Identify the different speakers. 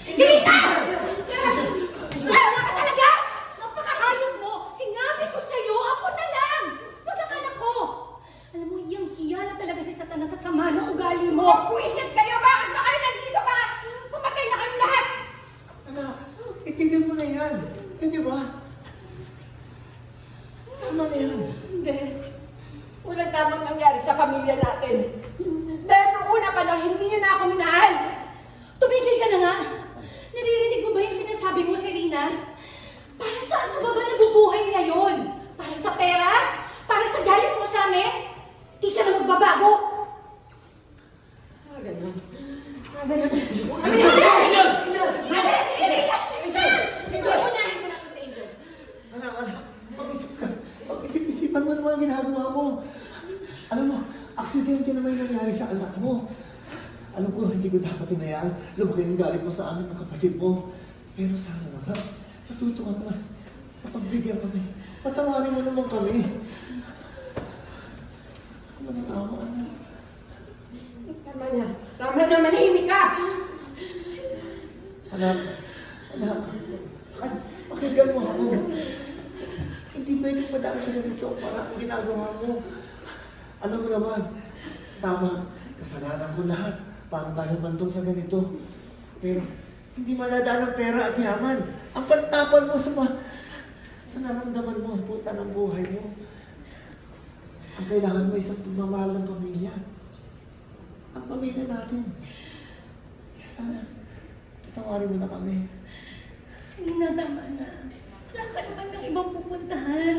Speaker 1: Sige na! Wala ka talaga! Napakahayop mo! Sinabi ko sa'yo, ako na lang! Wag ang anak ko! Alam mo, iyang-iya na talaga si Satanas sa sama ng ugali mo!
Speaker 2: Puwisit kayo! Bakit ba kayo nandito ba? Pumatay na kayong lahat!
Speaker 3: Anak, itigil mo na yan. Hindi ba? Tama na yan.
Speaker 2: Hindi. Walang tamang nangyari sa pamilya natin. Dahil nung una pa lang, hindi niyo na ako minahal.
Speaker 1: Tumigil ka na nga! Naririnig mo ba yung sinasabi mo, Serena? Para saan ka ba nabubuhay ngayon? Para sa pera? Para sa galit mo sa amin? Di ka na magbabago!
Speaker 2: Ganun.
Speaker 1: Ganun.
Speaker 2: Angel! Unahin ko na ako sa Angel.
Speaker 3: Anak, mag-isip ka. Mag-isip-isipan mo naman ang ginagawa mo. Alam mo, aksidente naman yung nangyari sa anak mo. Alam ko, hindi ko dapat inayaan. Lumaki yung galit mo sa amin ng kapatid mo. Pero sana naman, natuto ka naman. Mapagbigyan kami. Patawarin mo naman kami. Ano nang awa, anak?
Speaker 2: Tama na. Tama na, manahimik ka!
Speaker 3: Anak, pakinggan mo ako. Hindi pwede padaan sa ganito para ang ginagawa mo. Alam mo naman, tama, kasalanan ko lahat. Paano tayo bantong sa ganito? Pero hindi madadaan ng pera at yaman. Ang pantapan mo sa naramdaman mo, puta ng buhay mo. Ang kailangan mo isang pagmamahal ng pamilya. Ang pamilya natin. Kaya sana, patawarin mo na kami.
Speaker 1: Serena, tama na. Wala ka naman ng ibang pupuntahan.